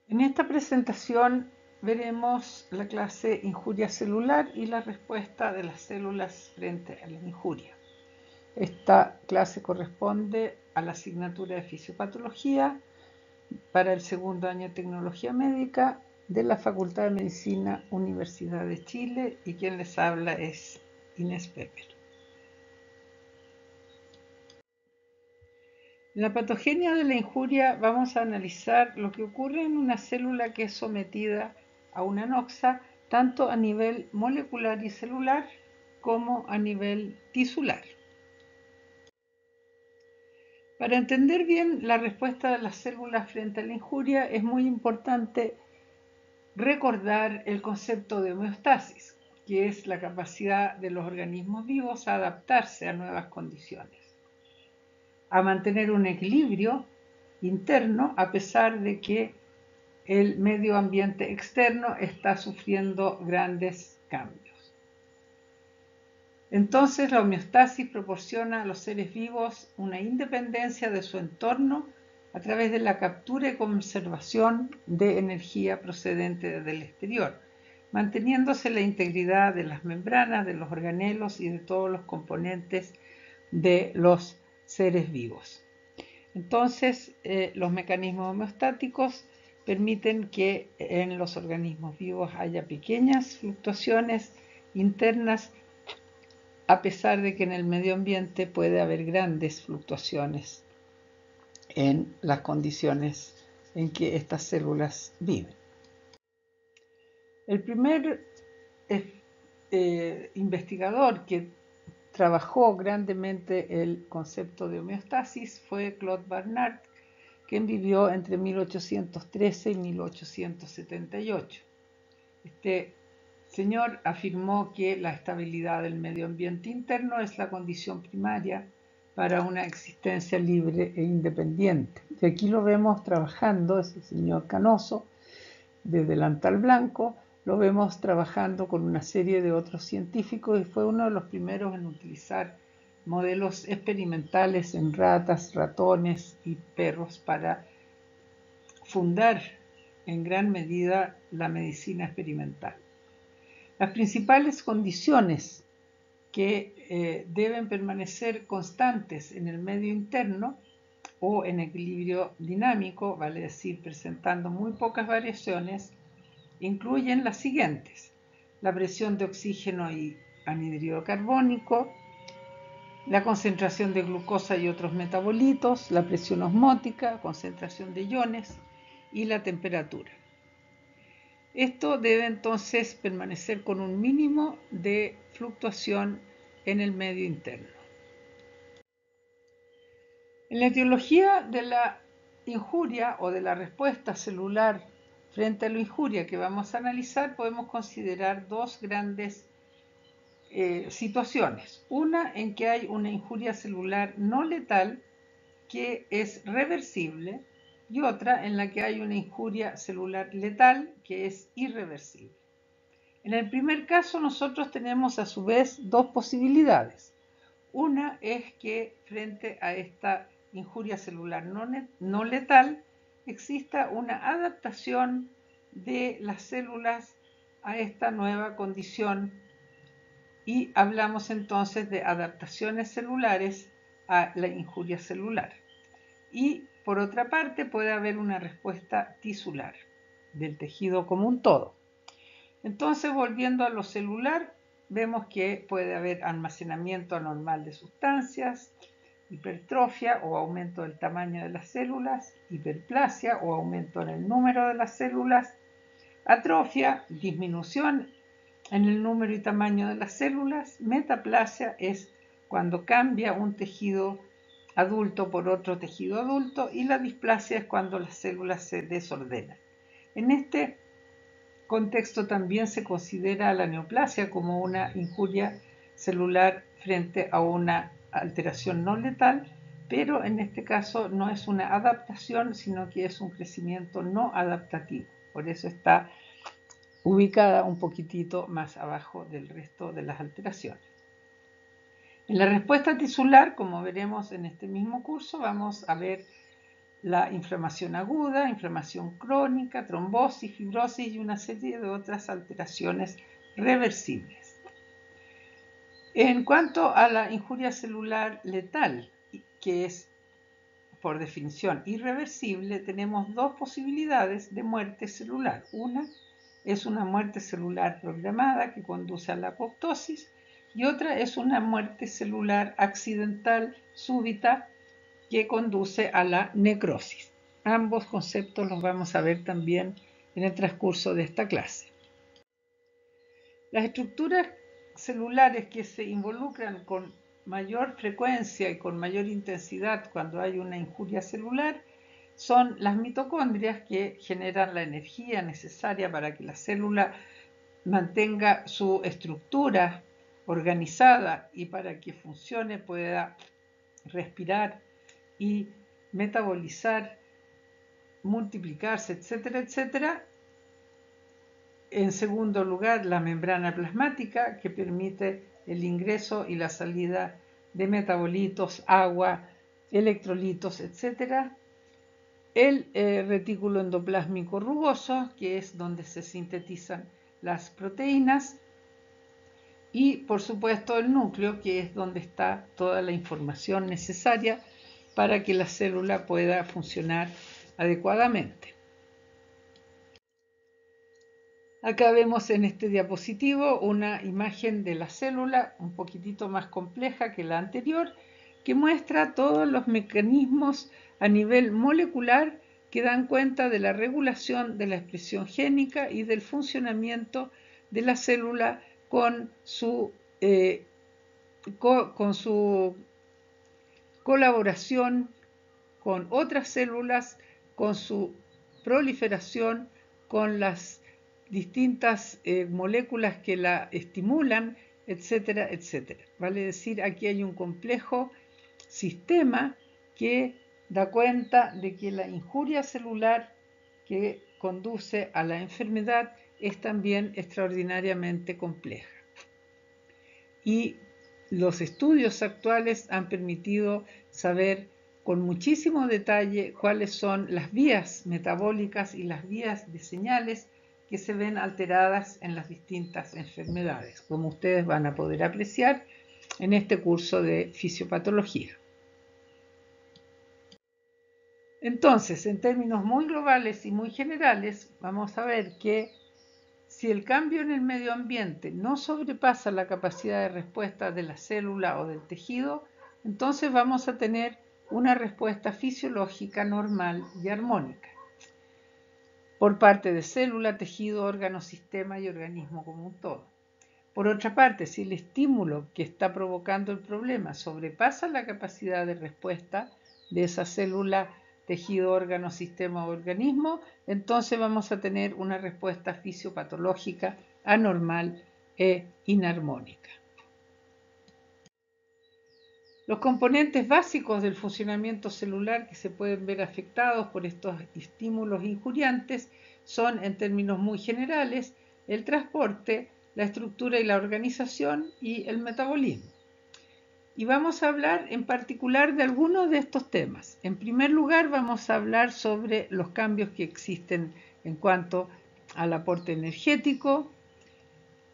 En esta presentación veremos la clase injuria celular y la respuesta de las células frente a la injuria. Esta clase corresponde a la asignatura de fisiopatología para el segundo año de tecnología médica de la Facultad de Medicina, Universidad de Chile, y quien les habla es Inés Pepper. En la patogenia de la injuria vamos a analizar lo que ocurre en una célula que es sometida a una anoxa, tanto a nivel molecular y celular como a nivel tisular. Para entender bien la respuesta de las células frente a la injuria es muy importante recordar el concepto de homeostasis, que es la capacidad de los organismos vivos a adaptarse a nuevas condiciones, a mantener un equilibrio interno a pesar de que el medio ambiente externo está sufriendo grandes cambios. Entonces, la homeostasis proporciona a los seres vivos una independencia de su entorno a través de la captura y conservación de energía procedente del exterior, manteniéndose la integridad de las membranas, de los organelos y de todos los componentes de los seres vivos. Entonces, los mecanismos homeostáticos permiten que en los organismos vivos haya pequeñas fluctuaciones internas, a pesar de que en el medio ambiente puede haber grandes fluctuaciones en las condiciones en que estas células viven. El primer investigador que trabajó grandemente el concepto de homeostasis fue Claude Bernard, quien vivió entre 1813 y 1878. Este señor afirmó que la estabilidad del medio ambiente interno es la condición primaria para una existencia libre e independiente. Y aquí lo vemos trabajando, es el señor Canoso, de delantal blanco, lo vemos trabajando con una serie de otros científicos y fue uno de los primeros en utilizar modelos experimentales en ratas, ratones y perros para fundar en gran medida la medicina experimental. Las principales condiciones que deben permanecer constantes en el medio interno o en equilibrio dinámico, vale decir, presentando muy pocas variaciones, incluyen las siguientes: la presión de oxígeno y anhídrido carbónico, la concentración de glucosa y otros metabolitos, la presión osmótica, concentración de iones y la temperatura. Esto debe entonces permanecer con un mínimo de fluctuación en el medio interno. En la etiología de la injuria o de la respuesta celular frente a la injuria que vamos a analizar, podemos considerar dos grandes situaciones. Una en que hay una injuria celular no letal que es reversible y otra en la que hay una injuria celular letal que es irreversible. En el primer caso nosotros tenemos a su vez dos posibilidades. Una es que frente a esta injuria celular no letal exista una adaptación de las células a esta nueva condición y hablamos entonces de adaptaciones celulares a la injuria celular. Y por otra parte puede haber una respuesta tisular del tejido como un todo. Entonces, volviendo a lo celular, vemos que puede haber almacenamiento anormal de sustancias, hipertrofia o aumento del tamaño de las células, hiperplasia o aumento en el número de las células, atrofia, disminución en el número y tamaño de las células, metaplasia es cuando cambia un tejido adulto por otro tejido adulto y la displasia es cuando las células se desordenan. En este contexto también se considera la neoplasia como una injuria celular frente a una alteración no letal, pero en este caso no es una adaptación, sino que es un crecimiento no adaptativo. Por eso está ubicada un poquitito más abajo del resto de las alteraciones. En la respuesta tisular, como veremos en este mismo curso, vamos a ver la inflamación aguda, inflamación crónica, trombosis, fibrosis y una serie de otras alteraciones reversibles. En cuanto a la injuria celular letal, que es por definición irreversible, tenemos dos posibilidades de muerte celular. Una es una muerte celular programada que conduce a la apoptosis y otra es una muerte celular accidental súbita que conduce a la necrosis. Ambos conceptos los vamos a ver también en el transcurso de esta clase. Las estructuras celulares que se involucran con mayor frecuencia y con mayor intensidad cuando hay una injuria celular son las mitocondrias, que generan la energía necesaria para que la célula mantenga su estructura organizada y para que funcione, pueda respirar y metabolizar, multiplicarse, etcétera, etcétera. En segundo lugar, la membrana plasmática, que permite el ingreso y la salida de metabolitos, agua, electrolitos, etc. El retículo endoplásmico rugoso, que es donde se sintetizan las proteínas. Y, por supuesto, el núcleo, que es donde está toda la información necesaria para que la célula pueda funcionar adecuadamente. Acá vemos en este diapositivo una imagen de la célula un poquitito más compleja que la anterior, que muestra todos los mecanismos a nivel molecular que dan cuenta de la regulación de la expresión génica y del funcionamiento de la célula con su colaboración con otras células, con su proliferación, con las distintas moléculas que la estimulan, etcétera, etcétera. Vale decir, aquí hay un complejo sistema que da cuenta de que la injuria celular que conduce a la enfermedad es también extraordinariamente compleja. Y los estudios actuales han permitido saber con muchísimo detalle cuáles son las vías metabólicas y las vías de señales que se ven alteradas en las distintas enfermedades, como ustedes van a poder apreciar en este curso de fisiopatología. Entonces, en términos muy globales y muy generales, vamos a ver que si el cambio en el medio ambiente no sobrepasa la capacidad de respuesta de la célula o del tejido, entonces vamos a tener una respuesta fisiológica normal y armónica por parte de célula, tejido, órgano, sistema y organismo como un todo. Por otra parte, si el estímulo que está provocando el problema sobrepasa la capacidad de respuesta de esa célula, tejido, órgano, sistema o organismo, entonces vamos a tener una respuesta fisiopatológica anormal e inarmónica. Los componentes básicos del funcionamiento celular que se pueden ver afectados por estos estímulos injuriantes son, en términos muy generales, el transporte, la estructura y la organización y el metabolismo. Y vamos a hablar en particular de algunos de estos temas. En primer lugar, vamos a hablar sobre los cambios que existen en cuanto al aporte energético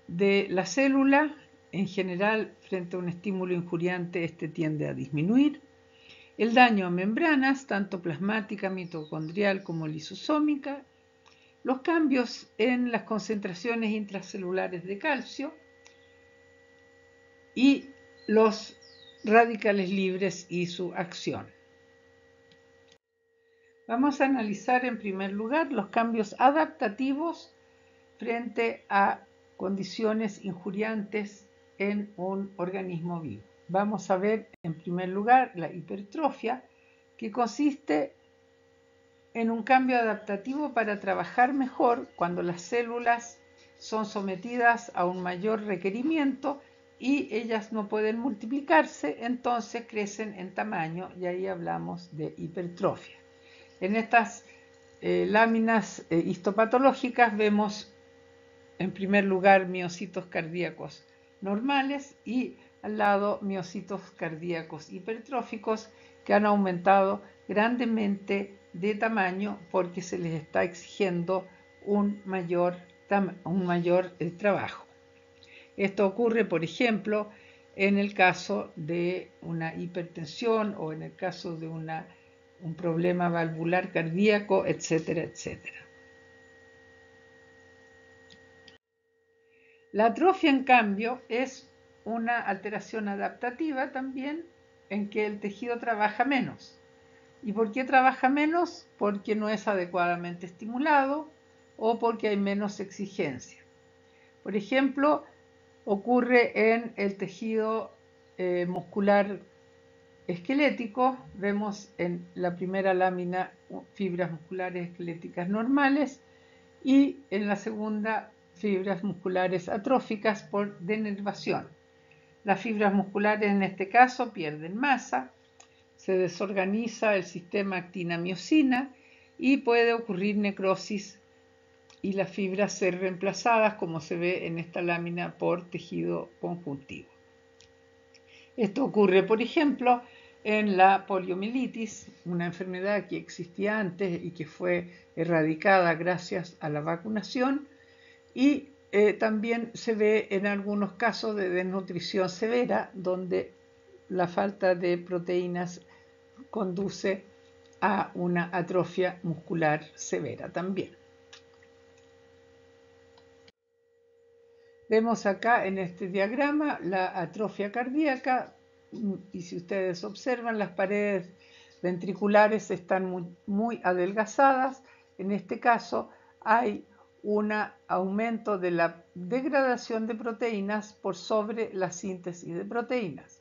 de la célula. En general, frente a un estímulo injuriante, este tiende a disminuir. El daño a membranas, tanto plasmática, mitocondrial como lisosómica. Los cambios en las concentraciones intracelulares de calcio y los radicales libres y su acción. Vamos a analizar en primer lugar los cambios adaptativos frente a condiciones injuriantes en un organismo vivo. Vamos a ver en primer lugar la hipertrofia, que consiste en un cambio adaptativo para trabajar mejor cuando las células son sometidas a un mayor requerimiento y ellas no pueden multiplicarse, entonces crecen en tamaño y ahí hablamos de hipertrofia. En estas láminas histopatológicas vemos en primer lugar miocitos cardíacos normales y al lado miocitos cardíacos hipertróficos que han aumentado grandemente de tamaño porque se les está exigiendo un mayor trabajo. Esto ocurre, por ejemplo, en el caso de una hipertensión o en el caso de un problema valvular cardíaco, etcétera, etcétera. La atrofia, en cambio, es una alteración adaptativa también en que el tejido trabaja menos. ¿Y por qué trabaja menos? Porque no es adecuadamente estimulado o porque hay menos exigencia. Por ejemplo, ocurre en el tejido muscular esquelético. Vemos en la primera lámina fibras musculares esqueléticas normales y en la segunda fibras musculares atróficas por denervación. Las fibras musculares en este caso pierden masa, se desorganiza el sistema actina-miosina y puede ocurrir necrosis y las fibras ser reemplazadas, como se ve en esta lámina, por tejido conjuntivo. Esto ocurre, por ejemplo, en la poliomielitis, una enfermedad que existía antes y que fue erradicada gracias a la vacunación, y también se ve en algunos casos de desnutrición severa, donde la falta de proteínas conduce a una atrofia muscular severa también. Vemos acá en este diagrama la atrofia cardíaca y si ustedes observan, las paredes ventriculares están muy adelgazadas. En este caso hay un aumento de la degradación de proteínas por sobre la síntesis de proteínas.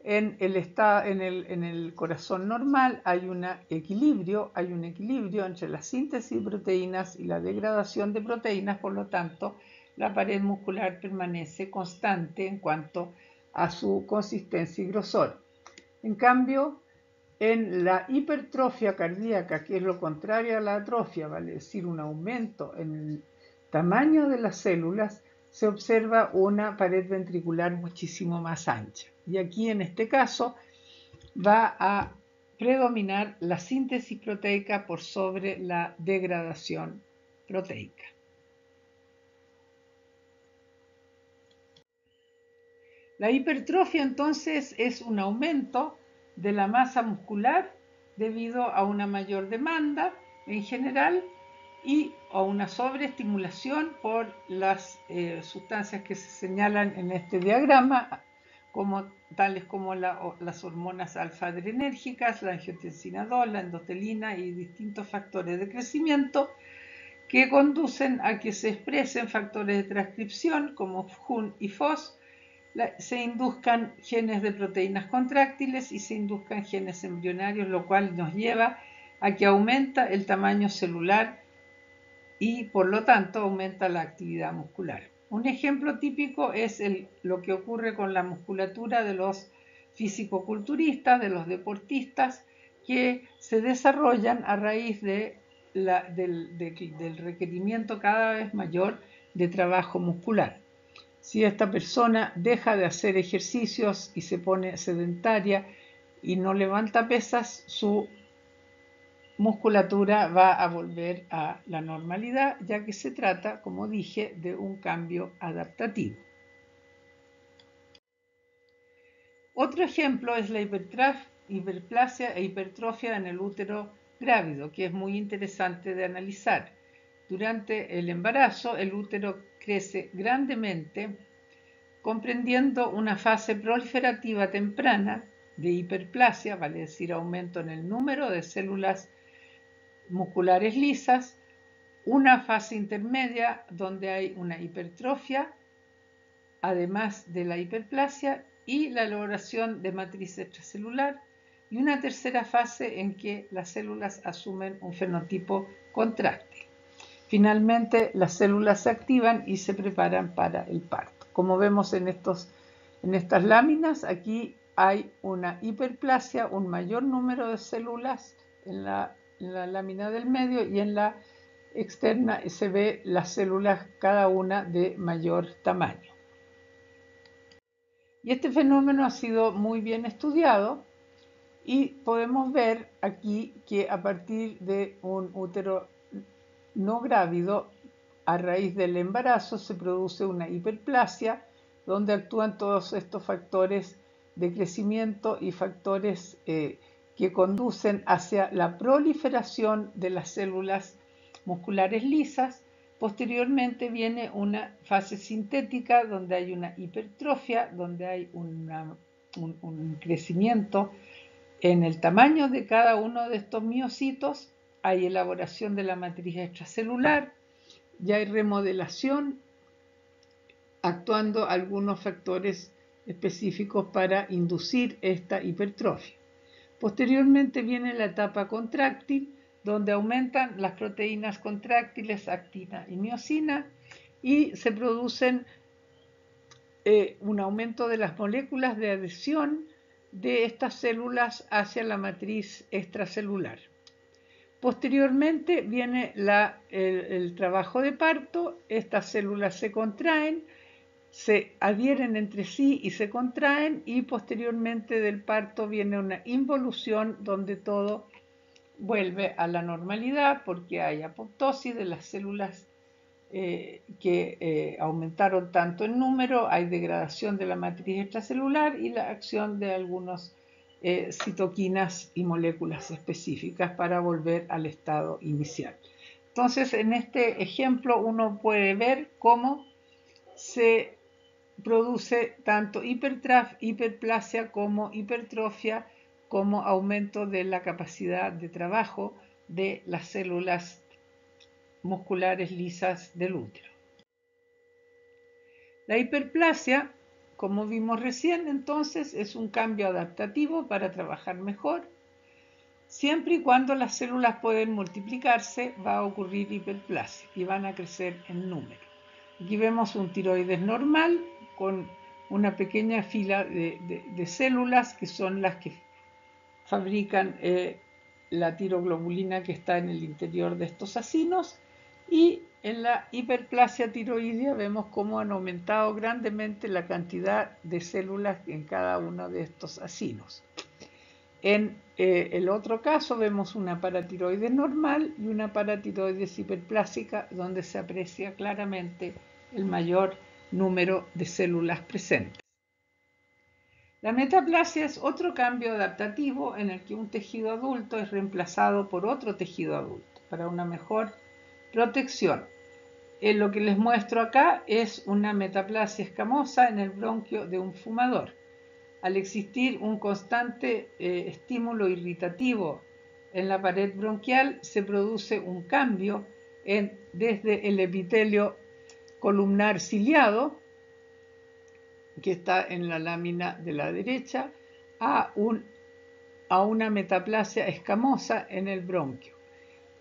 En el corazón normal hay un equilibrio entre la síntesis de proteínas y la degradación de proteínas, por lo tanto, la pared muscular permanece constante en cuanto a su consistencia y grosor. En cambio, en la hipertrofia cardíaca, que es lo contrario a la atrofia, vale decir, un aumento en el tamaño de las células, se observa una pared ventricular muchísimo más ancha. Y aquí, en este caso, va a predominar la síntesis proteica por sobre la degradación proteica. La hipertrofia, entonces, es un aumento de la masa muscular debido a una mayor demanda en general y a una sobreestimulación por las sustancias que se señalan en este diagrama, tales como las hormonas alfa-adrenérgicas, la angiotensina 2, la endotelina y distintos factores de crecimiento que conducen a que se expresen factores de transcripción como FHUN y FOS, se induzcan genes de proteínas contráctiles y se induzcan genes embrionarios, lo cual nos lleva a que aumenta el tamaño celular y por lo tanto aumenta la actividad muscular. Un ejemplo típico es lo que ocurre con la musculatura de los fisicoculturistas, de los deportistas, que se desarrollan a raíz del requerimiento cada vez mayor de trabajo muscular. Si esta persona deja de hacer ejercicios y se pone sedentaria y no levanta pesas, su musculatura va a volver a la normalidad, ya que se trata, como dije, de un cambio adaptativo. Otro ejemplo es la hiperplasia e hipertrofia en el útero grávido, que es muy interesante de analizar. Durante el embarazo, el útero crece grandemente, comprendiendo una fase proliferativa temprana de hiperplasia, vale decir aumento en el número de células musculares lisas, una fase intermedia donde hay una hipertrofia, además de la hiperplasia, y la elaboración de matriz extracelular, y una tercera fase en que las células asumen un fenotipo contráctil. Finalmente, las células se activan y se preparan para el parto. Como vemos en estas láminas, aquí hay una hiperplasia, un mayor número de células en la lámina del medio, y en la externa se ve las células cada una de mayor tamaño. Y este fenómeno ha sido muy bien estudiado Y podemos ver aquí que a partir de un útero no grávido, a raíz del embarazo, se produce una hiperplasia, donde actúan todos estos factores de crecimiento y factores que conducen hacia la proliferación de las células musculares lisas. Posteriormente viene una fase sintética donde hay una hipertrofia, donde hay un crecimiento en el tamaño de cada uno de estos miocitos, hay elaboración de la matriz extracelular, ya hay remodelación, actuando algunos factores específicos para inducir esta hipertrofia. Posteriormente viene la etapa contráctil, donde aumentan las proteínas contráctiles, actina y miosina, y se producen un aumento de las moléculas de adhesión de estas células hacia la matriz extracelular. Posteriormente viene el trabajo de parto, estas células se contraen, se adhieren entre sí y se contraen, y posteriormente del parto viene una involución donde todo vuelve a la normalidad porque hay apoptosis de las células que aumentaron tanto en número, hay degradación de la matriz extracelular y la acción de algunos citoquinas y moléculas específicas para volver al estado inicial. Entonces, en este ejemplo uno puede ver cómo se produce tanto hiperplasia como hipertrofia, como aumento de la capacidad de trabajo de las células musculares lisas del útero. La hiperplasia, como vimos recién, entonces es un cambio adaptativo para trabajar mejor. Siempre y cuando las células pueden multiplicarse, va a ocurrir hiperplasia y van a crecer en número. Aquí vemos un tiroides normal con una pequeña fila de células que son las que fabrican la tiroglobulina que está en el interior de estos acinos, y en la hiperplasia tiroidea vemos cómo han aumentado grandemente la cantidad de células en cada uno de estos acinos. En el otro caso vemos una paratiroides normal y una paratiroides hiperplásica, donde se aprecia claramente el mayor número de células presentes. La metaplasia es otro cambio adaptativo en el que un tejido adulto es reemplazado por otro tejido adulto para una mejor protección. Lo que les muestro acá es una metaplasia escamosa en el bronquio de un fumador. Al existir un constante estímulo irritativo en la pared bronquial, se produce un cambio desde el epitelio columnar ciliado, que está en la lámina de la derecha, a una metaplasia escamosa en el bronquio.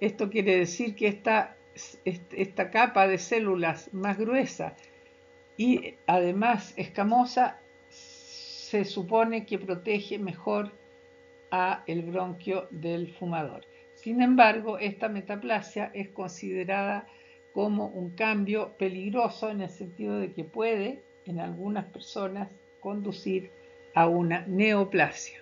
Esto quiere decir que esta capa de células más gruesa y además escamosa se supone que protege mejor a el bronquio del fumador. Sin embargo, esta metaplasia es considerada como un cambio peligroso en el sentido de que puede, en algunas personas, conducir a una neoplasia.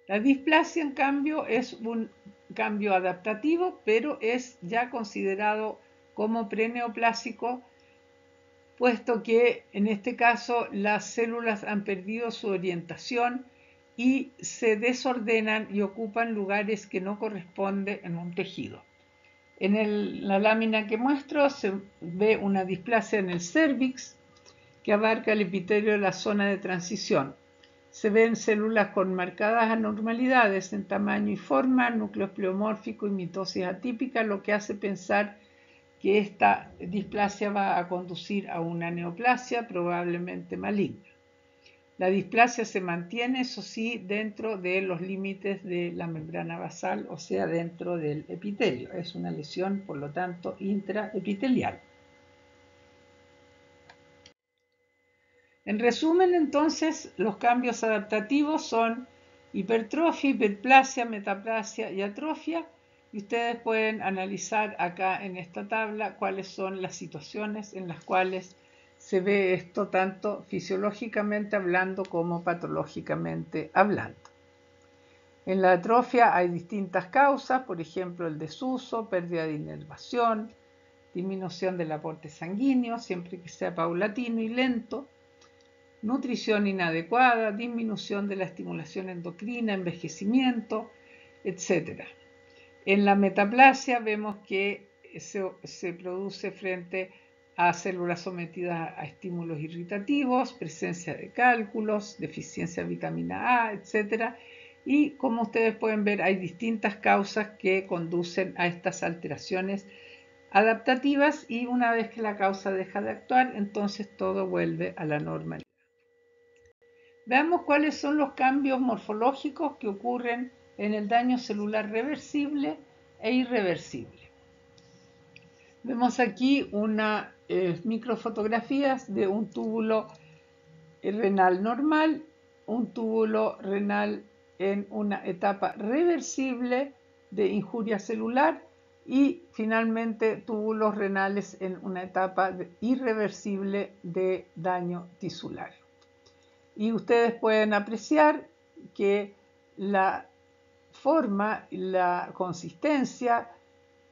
La displasia, en cambio, es un cambio adaptativo, pero es ya considerado como preneoplásico, puesto que en este caso las células han perdido su orientación y se desordenan y ocupan lugares que no corresponden en un tejido. En la lámina que muestro se ve una displasia en el cérvix que abarca el epitelio de la zona de transición. Se ven células con marcadas anormalidades en tamaño y forma, núcleos pleomórficos y mitosis atípica, lo que hace pensar que esta displasia va a conducir a una neoplasia probablemente maligna. La displasia se mantiene, eso sí, dentro de los límites de la membrana basal, o sea, dentro del epitelio. Es una lesión, por lo tanto, intraepitelial. En resumen, entonces, los cambios adaptativos son hipertrofia, hiperplasia, metaplasia y atrofia, y ustedes pueden analizar acá en esta tabla cuáles son las situaciones en las cuales se ve esto tanto fisiológicamente hablando como patológicamente hablando. En la atrofia hay distintas causas, por ejemplo el desuso, pérdida de inervación, disminución del aporte sanguíneo, siempre que sea paulatino y lento, nutrición inadecuada, disminución de la estimulación endocrina, envejecimiento, etc. En la metaplasia vemos que se produce frente a células sometidas a estímulos irritativos, presencia de cálculos, deficiencia de vitamina A, etc. Y como ustedes pueden ver, hay distintas causas que conducen a estas alteraciones adaptativas y una vez que la causa deja de actuar, entonces todo vuelve a la normalidad. Veamos cuáles son los cambios morfológicos que ocurren en el daño celular reversible e irreversible. Vemos aquí unas microfotografías de un túbulo renal normal, un túbulo renal en una etapa reversible de injuria celular y finalmente túbulos renales en una etapa irreversible de daño tisular. Y ustedes pueden apreciar que la forma, la consistencia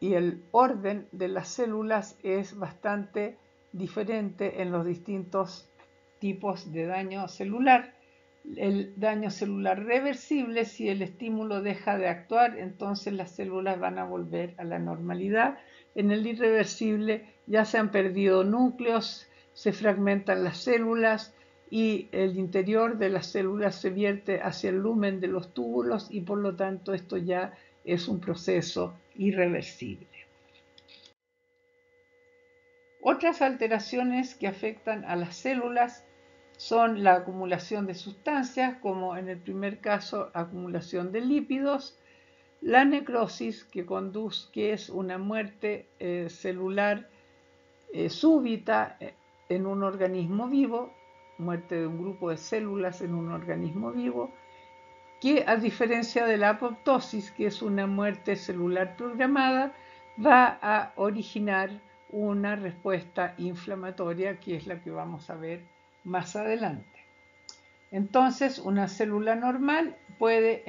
y el orden de las células es bastante diferente en los distintos tipos de daño celular. El daño celular reversible, si el estímulo deja de actuar, entonces las células van a volver a la normalidad. En el irreversible ya se han perdido núcleos, se fragmentan las células y el interior de las células se vierte hacia el lumen de los túbulos y por lo tanto esto ya es un proceso irreversible. Otras alteraciones que afectan a las células son la acumulación de sustancias, como en el primer caso acumulación de lípidos, la necrosis, que es una muerte celular súbita en un organismo vivo, muerte de un grupo de células en un organismo vivo, que a diferencia de la apoptosis, que es una muerte celular programada, va a originar una respuesta inflamatoria, que es la que vamos a ver más adelante. Entonces, una célula normal puede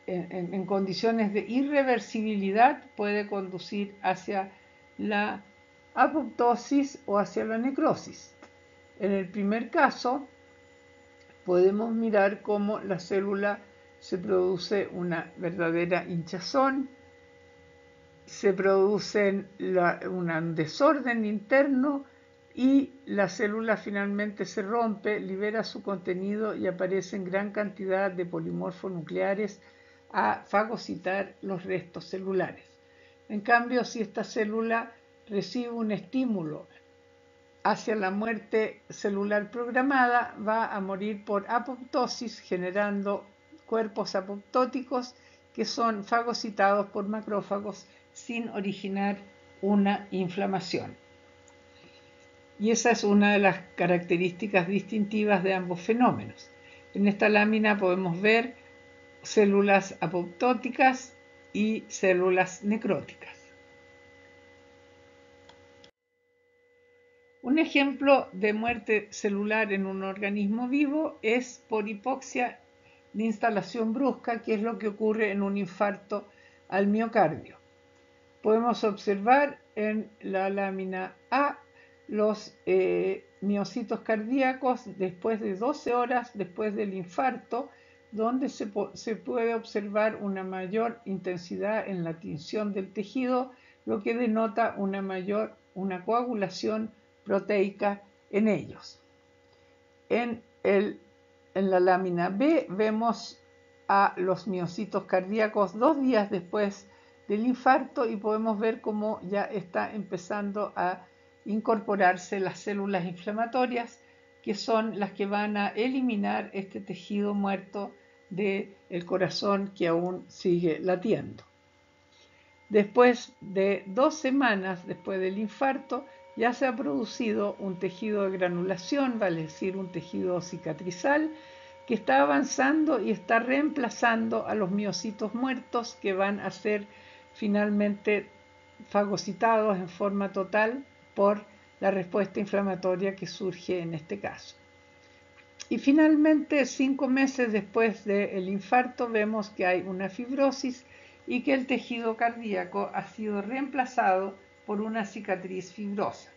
en condiciones de irreversibilidad, puede conducir hacia la apoptosis o hacia la necrosis. En el primer caso, podemos mirar cómo la célula se produce una verdadera hinchazón, se produce un desorden interno y la célula finalmente se rompe, libera su contenido y aparecen gran cantidad de polimorfos nucleares a fagocitar los restos celulares. En cambio, si esta célula recibe un estímulo hacia la muerte celular programada, va a morir por apoptosis, generando cuerpos apoptóticos que son fagocitados por macrófagos sin originar una inflamación. Y esa es una de las características distintivas de ambos fenómenos. En esta lámina podemos ver células apoptóticas y células necróticas. Un ejemplo de muerte celular en un organismo vivo es por hipoxia de instalación brusca, que es lo que ocurre en un infarto al miocardio. Podemos observar en la lámina A los miocitos cardíacos después de 12 horas después del infarto, donde se puede observar una mayor intensidad en la tinción del tejido, lo que denota una coagulación proteica en ellos. En la lámina B vemos a los miocitos cardíacos 2 días después del infarto y podemos ver cómo ya está empezando a incorporarse las células inflamatorias, que son las que van a eliminar este tejido muerto del corazón que aún sigue latiendo. Después de 2 semanas después del infarto, ya se ha producido un tejido de granulación, vale decir, un tejido cicatrizal, que está avanzando y está reemplazando a los miocitos muertos que van a ser finalmente fagocitados en forma total por la respuesta inflamatoria que surge en este caso. Y finalmente, 5 meses después del infarto, vemos que hay una fibrosis y que el tejido cardíaco ha sido reemplazado por una cicatriz fibrosa.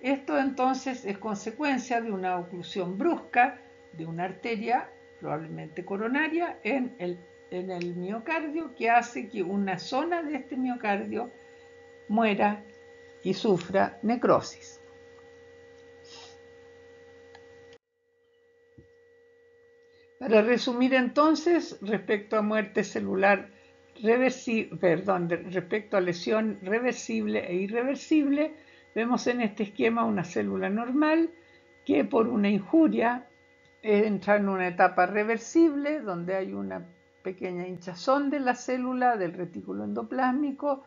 Esto entonces es consecuencia de una oclusión brusca de una arteria, probablemente coronaria, en el miocardio, que hace que una zona de este miocardio muera y sufra necrosis. Para resumir entonces, respecto a muerte celular respecto a lesión reversible e irreversible, vemos en este esquema una célula normal que por una injuria entra en una etapa reversible donde hay una pequeña hinchazón de la célula del retículo endoplásmico,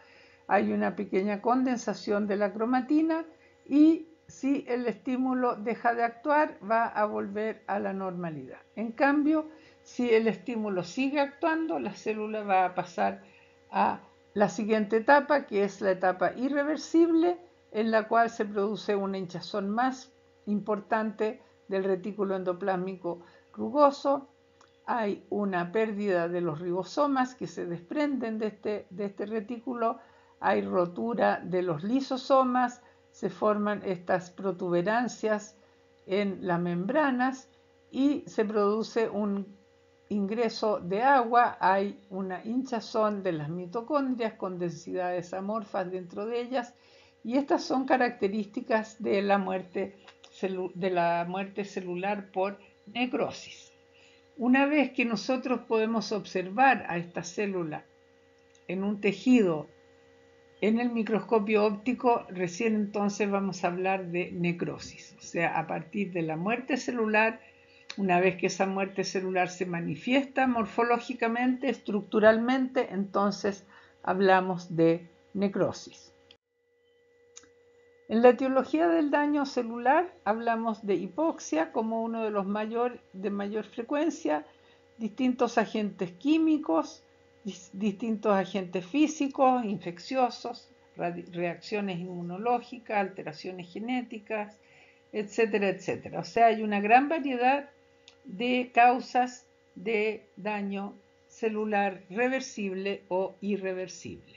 hay una pequeña condensación de la cromatina y si el estímulo deja de actuar, va a volver a la normalidad. En cambio, si el estímulo sigue actuando, la célula va a pasar a la siguiente etapa, que es la etapa irreversible, en la cual se produce una hinchazón más importante del retículo endoplásmico rugoso. Hay una pérdida de los ribosomas que se desprenden de este retículo, hay rotura de los lisosomas, se forman estas protuberancias en las membranas y se produce un ingreso de agua, hay una hinchazón de las mitocondrias con densidades amorfas dentro de ellas y estas son características de la muerte celular por necrosis. Una vez que nosotros podemos observar a esta célula en un tejido en el microscopio óptico, recién entonces vamos a hablar de necrosis. O sea, a partir de la muerte celular, una vez que esa muerte celular se manifiesta morfológicamente, estructuralmente, entonces hablamos de necrosis. En la etiología del daño celular hablamos de hipoxia como uno de los de mayor frecuencia, distintos agentes químicos, distintos agentes físicos, infecciosos, reacciones inmunológicas, alteraciones genéticas, etcétera, etcétera. O sea, hay una gran variedad de causas de daño celular reversible o irreversible.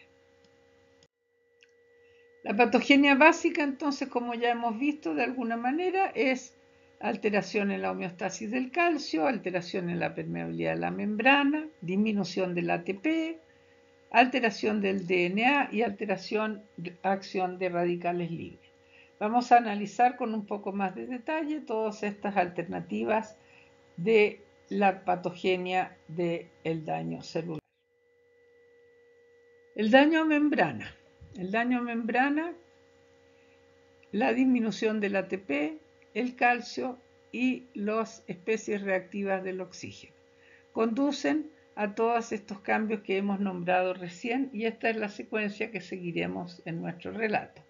La patogenia básica, entonces, como ya hemos visto de alguna manera, es alteración en la homeostasis del calcio, alteración en la permeabilidad de la membrana, disminución del ATP, alteración del DNA y acción de radicales libres. Vamos a analizar con un poco más de detalle todas estas alternativas de la patogenia del daño celular. El daño a membrana. El daño a membrana, la disminución del ATP, el calcio y las especies reactivas del oxígeno conducen a todos estos cambios que hemos nombrado recién y esta es la secuencia que seguiremos en nuestro relato.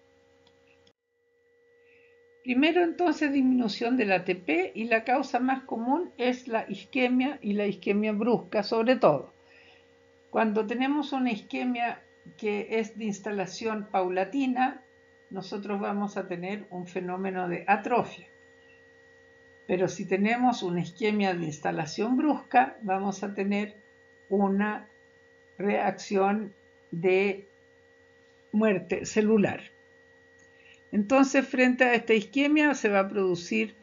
Primero entonces disminución del ATP y la causa más común es la isquemia y la isquemia brusca sobre todo. Cuando tenemos una isquemia que es de instalación paulatina, nosotros vamos a tener un fenómeno de atrofia. Pero si tenemos una isquemia de instalación brusca, vamos a tener una reacción de muerte celular. Entonces, frente a esta isquemia se va a producir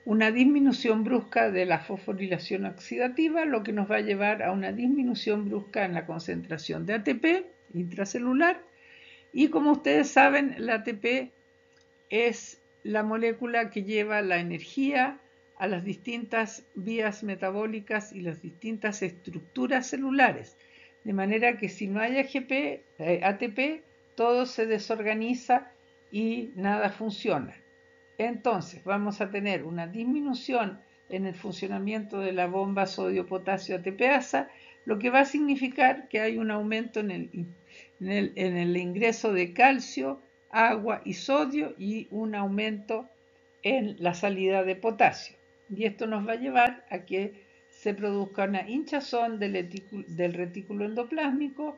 una disminución brusca de la fosforilación oxidativa, lo que nos va a llevar a una disminución brusca en la concentración de ATP intracelular. Y como ustedes saben, el ATP es la molécula que lleva la energía a las distintas vías metabólicas y las distintas estructuras celulares. De manera que si no hay ATP, todo se desorganiza y nada funciona. Entonces vamos a tener una disminución en el funcionamiento de la bomba sodio-potasio ATPasa, lo que va a significar que hay un aumento en el ingreso de calcio, agua y sodio y un aumento en la salida de potasio. Y esto nos va a llevar a que se produzca una hinchazón del retículo endoplásmico,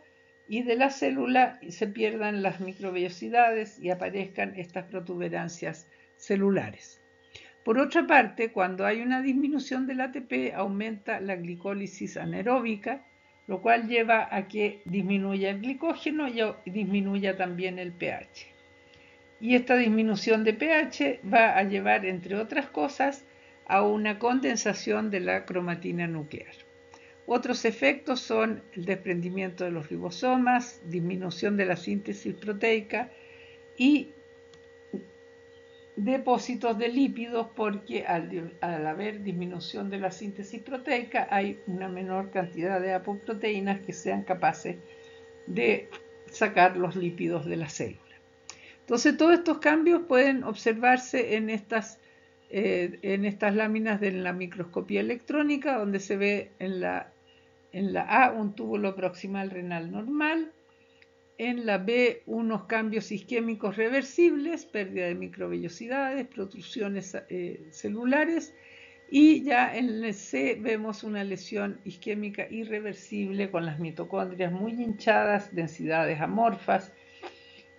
y de la célula se pierdan las microvellosidades y aparezcan estas protuberancias celulares. Por otra parte, cuando hay una disminución del ATP, aumenta la glicólisis anaeróbica, lo cual lleva a que disminuya el glicógeno y disminuya también el pH. Y esta disminución de pH va a llevar, entre otras cosas, a una condensación de la cromatina nuclear. Otros efectos son el desprendimiento de los ribosomas, disminución de la síntesis proteica y depósitos de lípidos, porque al haber disminución de la síntesis proteica hay una menor cantidad de apoproteínas que sean capaces de sacar los lípidos de la célula. Entonces todos estos cambios pueden observarse en estas láminas de la microscopía electrónica, donde se ve en la A un túbulo proximal renal normal, en la B unos cambios isquémicos reversibles, pérdida de microvellosidades, protrusiones celulares, y ya en el C vemos una lesión isquémica irreversible con las mitocondrias muy hinchadas, densidades amorfas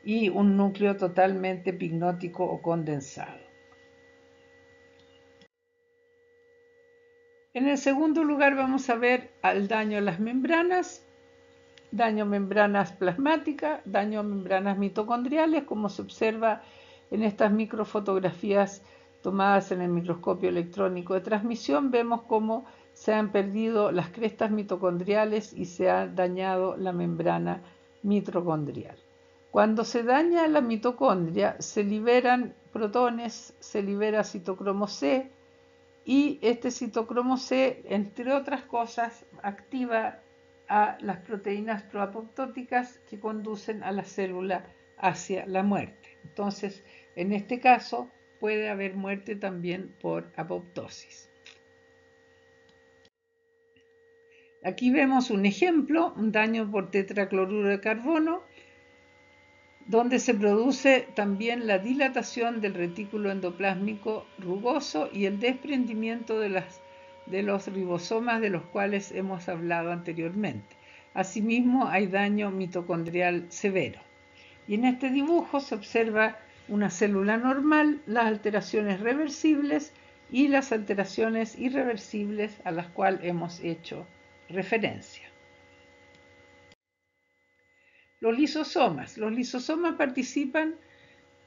y un núcleo totalmente pignótico o condensado. En el segundo lugar vamos a ver al daño a las membranas, daño a membranas plasmáticas, daño a membranas mitocondriales, como se observa en estas microfotografías tomadas en el microscopio electrónico de transmisión. Vemos cómo se han perdido las crestas mitocondriales y se ha dañado la membrana mitocondrial. Cuando se daña la mitocondria, se liberan protones, se libera citocromo C, y este citocromo C, entre otras cosas, activa a las proteínas proapoptóticas que conducen a la célula hacia la muerte. Entonces, en este caso, puede haber muerte también por apoptosis. Aquí vemos un ejemplo, un daño por tetracloruro de carbono, donde se produce también la dilatación del retículo endoplásmico rugoso y el desprendimiento de los ribosomas de los cuales hemos hablado anteriormente. Asimismo, hay daño mitocondrial severo. Y en este dibujo se observa una célula normal, las alteraciones reversibles y las alteraciones irreversibles a las cuales hemos hecho referencia. Los lisosomas. Los lisosomas participan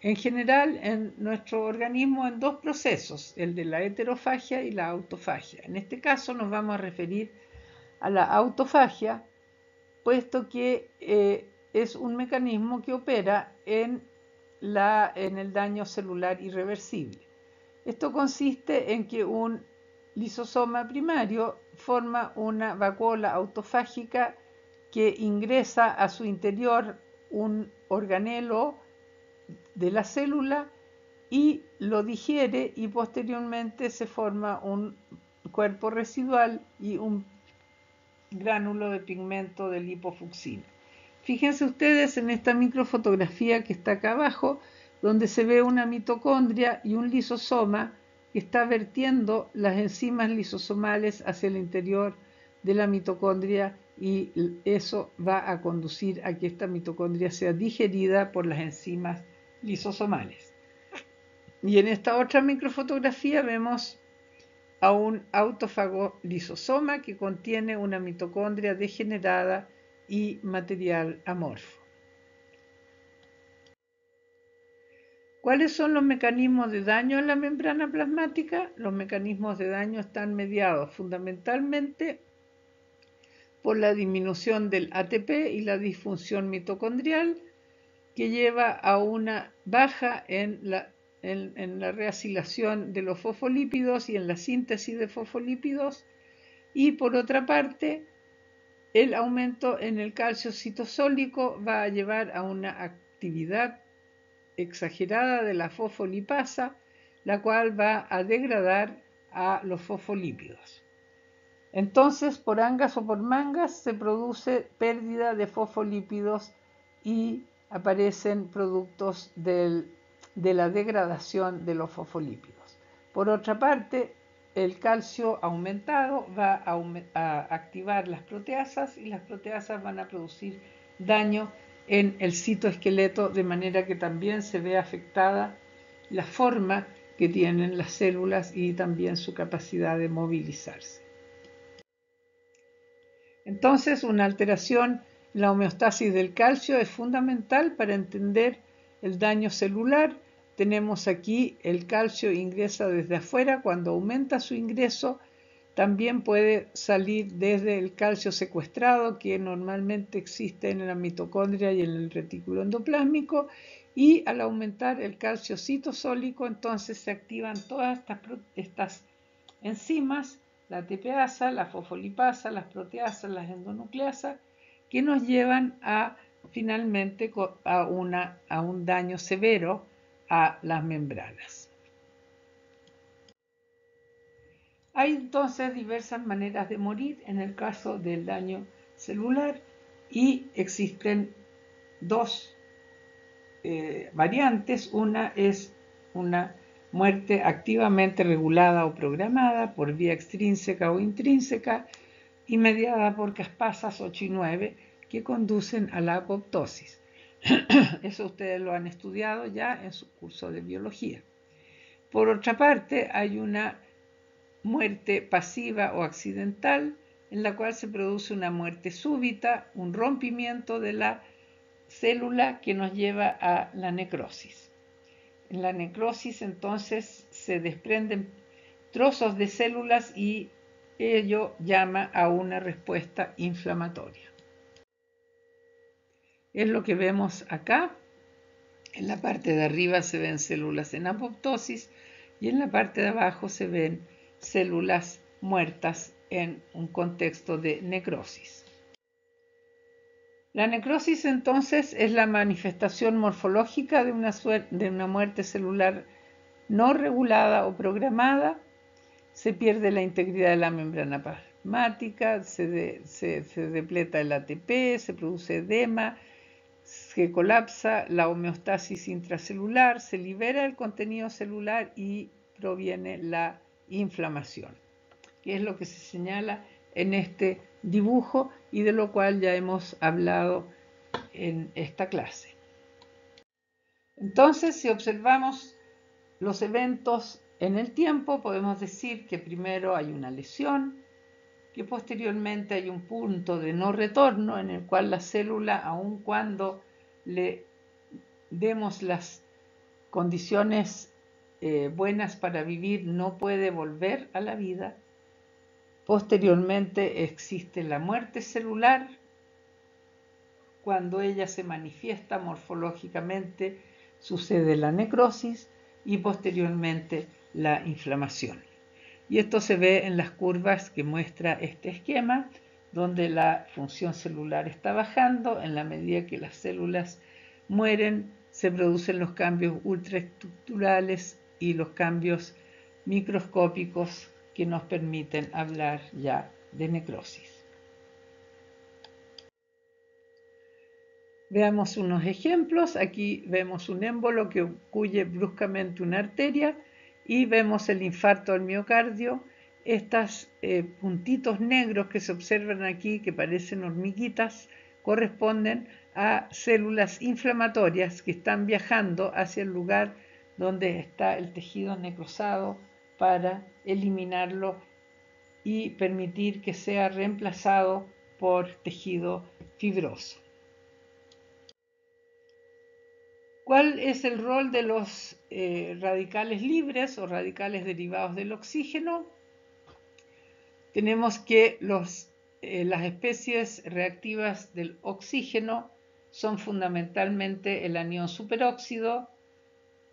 en general en nuestro organismo en dos procesos, el de la heterofagia y la autofagia. En este caso nos vamos a referir a la autofagia, puesto que es un mecanismo que opera en el daño celular irreversible. Esto consiste en que un lisosoma primario forma una vacuola autofágica que ingresa a su interior un organelo de la célula y lo digiere, y posteriormente se forma un cuerpo residual y un gránulo de pigmento de lipofucsina. Fíjense ustedes en esta microfotografía que está acá abajo, donde se ve una mitocondria y un lisosoma que está vertiendo las enzimas lisosomales hacia el interior de la mitocondria, y eso va a conducir a que esta mitocondria sea digerida por las enzimas lisosomales. Y en esta otra microfotografía vemos a un autófago lisosoma que contiene una mitocondria degenerada y material amorfo. ¿Cuáles son los mecanismos de daño en la membrana plasmática? Los mecanismos de daño están mediados fundamentalmente por la disminución del ATP y la disfunción mitocondrial, que lleva a una baja en la reacilación de los fosfolípidos y en la síntesis de fosfolípidos, y por otra parte, el aumento en el calcio citosólico va a llevar a una actividad exagerada de la fosfolipasa, la cual va a degradar a los fosfolípidos. Entonces, por angas o por mangas, se produce pérdida de fosfolípidos y aparecen productos de la degradación de los fosfolípidos. Por otra parte, el calcio aumentado va a activar las proteasas, y las proteasas van a producir daño en el citoesqueleto, de manera que también se ve afectada la forma que tienen las células y también su capacidad de movilizarse. Entonces, una alteración en la homeostasis del calcio es fundamental para entender el daño celular. Tenemos aquí el calcio ingresa desde afuera. Cuando aumenta su ingreso, también puede salir desde el calcio secuestrado, que normalmente existe en la mitocondria y en el retículo endoplásmico, y al aumentar el calcio citosólico, entonces se activan todas estas enzimas, la ATPasa, la fosfolipasa, las proteasas, las endonucleasas, que nos llevan a finalmente a un daño severo a las membranas. Hay entonces diversas maneras de morir en el caso del daño celular y existen dos variantes. Una es una muerte activamente regulada o programada por vía extrínseca o intrínseca y mediada por caspasas 8 y 9 que conducen a la apoptosis. Eso ustedes lo han estudiado ya en su curso de biología. Por otra parte, hay una muerte pasiva o accidental, en la cual se produce una muerte súbita, un rompimiento de la célula que nos lleva a la necrosis. En la necrosis entonces se desprenden trozos de células y ello llama a una respuesta inflamatoria. Es lo que vemos acá. En la parte de arriba se ven células en apoptosis y en la parte de abajo se ven células muertas en un contexto de necrosis. La necrosis entonces es la manifestación morfológica de una muerte celular no regulada o programada. Se pierde la integridad de la membrana plasmática, se depleta el ATP, se produce edema, se colapsa la homeostasis intracelular, se libera el contenido celular y proviene la inflamación, que es lo que se señala en este dibujo y de lo cual ya hemos hablado en esta clase. Entonces, si observamos los eventos en el tiempo, podemos decir que primero hay una lesión, que posteriormente hay un punto de no retorno en el cual la célula, aun cuando le demos las condiciones buenas para vivir, no puede volver a la vida. Posteriormente existe la muerte celular, cuando ella se manifiesta morfológicamente sucede la necrosis y posteriormente la inflamación. Y esto se ve en las curvas que muestra este esquema, donde la función celular está bajando. En la medida que las células mueren, se producen los cambios ultraestructurales y los cambios microscópicos que nos permiten hablar ya de necrosis. Veamos unos ejemplos. Aquí vemos un émbolo que ocluye bruscamente una arteria y vemos el infarto al miocardio. Estos puntitos negros que se observan aquí, que parecen hormiguitas, corresponden a células inflamatorias que están viajando hacia el lugar donde está el tejido necrosado para eliminarlo y permitir que sea reemplazado por tejido fibroso. ¿Cuál es el rol de los radicales libres o radicales derivados del oxígeno? Tenemos que las especies reactivas del oxígeno son fundamentalmente el anión superóxido,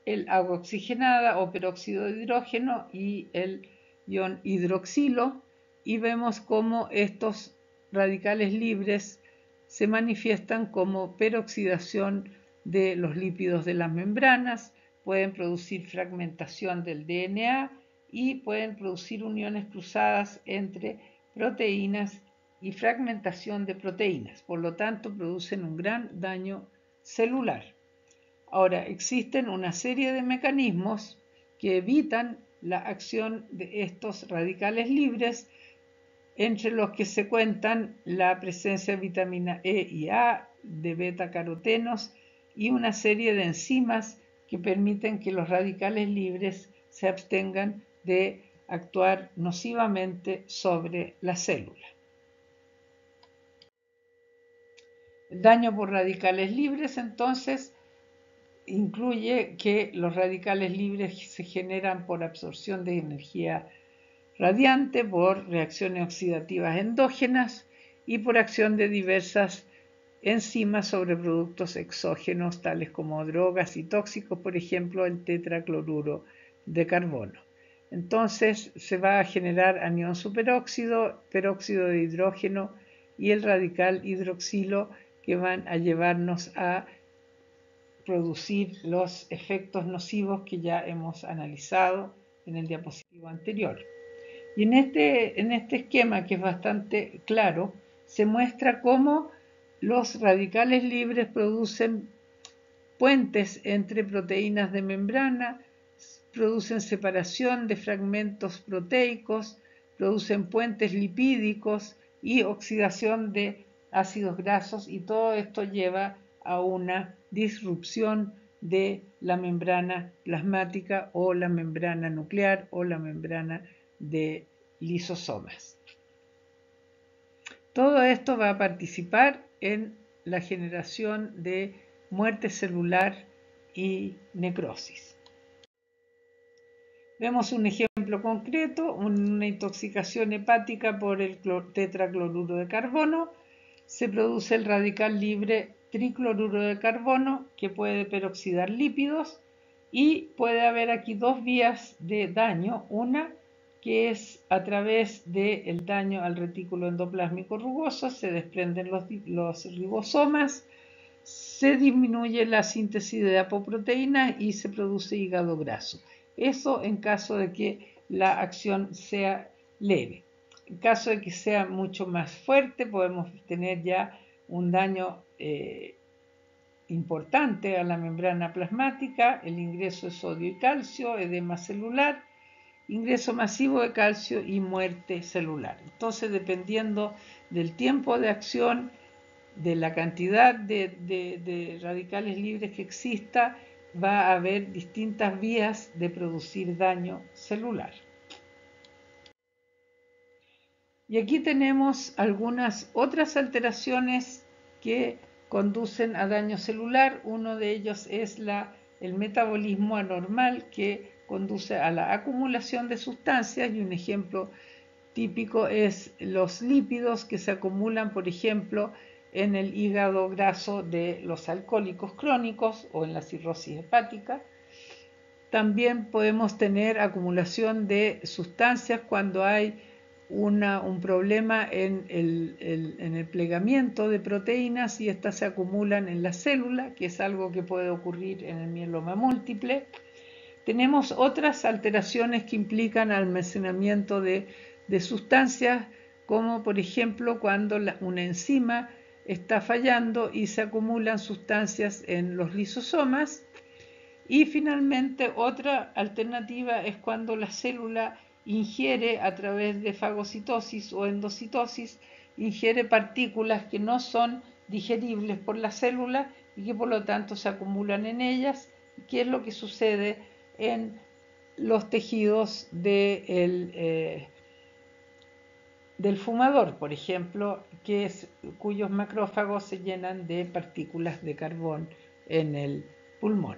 el agua oxigenada o peróxido de hidrógeno y el ion hidroxilo, y vemos cómo estos radicales libres se manifiestan como peroxidación de los lípidos de las membranas, pueden producir fragmentación del DNA y pueden producir uniones cruzadas entre proteínas y fragmentación de proteínas. Por lo tanto, producen un gran daño celular. Ahora, existen una serie de mecanismos que evitan la acción de estos radicales libres entre los que se cuentan la presencia de vitamina E y A, de beta-carotenos y una serie de enzimas que permiten que los radicales libres se abstengan de actuar nocivamente sobre la célula. El daño por radicales libres, entonces, incluye que los radicales libres se generan por absorción de energía radiante, por reacciones oxidativas endógenas y por acción de diversas enzimas sobre productos exógenos tales como drogas y tóxicos, por ejemplo el tetracloruro de carbono. Entonces se va a generar anión superóxido, peróxido de hidrógeno y el radical hidroxilo, que van a llevarnos a producir los efectos nocivos que ya hemos analizado en el diapositivo anterior. Y en este esquema, que es bastante claro, se muestra cómo los radicales libres producen puentes entre proteínas de membrana, producen separación de fragmentos proteicos, producen puentes lipídicos y oxidación de ácidos grasos, y todo esto lleva a una disrupción de la membrana plasmática o la membrana nuclear o la membrana de lisosomas. Todo esto va a participar en la generación de muerte celular y necrosis. Vemos un ejemplo concreto, una intoxicación hepática por el tetracloruro de carbono. Se produce el radical libre tricloruro de carbono, que puede peroxidar lípidos, y puede haber aquí dos vías de daño. Una que es a través del daño al retículo endoplásmico rugoso, se desprenden los ribosomas, se disminuye la síntesis de apoproteínas y se produce hígado graso. Eso en caso de que la acción sea leve. En caso de que sea mucho más fuerte, podemos tener ya un daño importante a la membrana plasmática, el ingreso de sodio y calcio, edema celular, ingreso masivo de calcio y muerte celular. Entonces, dependiendo del tiempo de acción, de la cantidad de radicales libres que exista, va a haber distintas vías de producir daño celular. Y aquí tenemos algunas otras alteraciones que conducen a daño celular. Uno de ellos es el metabolismo anormal, que conduce a la acumulación de sustancias, y un ejemplo típico es los lípidos que se acumulan, por ejemplo, en el hígado graso de los alcohólicos crónicos o en la cirrosis hepática. También podemos tener acumulación de sustancias cuando hay un problema en el plegamiento de proteínas y estas se acumulan en la célula, que es algo que puede ocurrir en el mieloma múltiple. Tenemos otras alteraciones que implican almacenamiento de sustancias, como por ejemplo cuando una enzima está fallando y se acumulan sustancias en los lisosomas. Y finalmente, otra alternativa es cuando la célula ingiere a través de fagocitosis o endocitosis, ingiere partículas que no son digeribles por la célula y que por lo tanto se acumulan en ellas, que es lo que sucede en los tejidos del fumador, por ejemplo, cuyos macrófagos se llenan de partículas de carbón en el pulmón.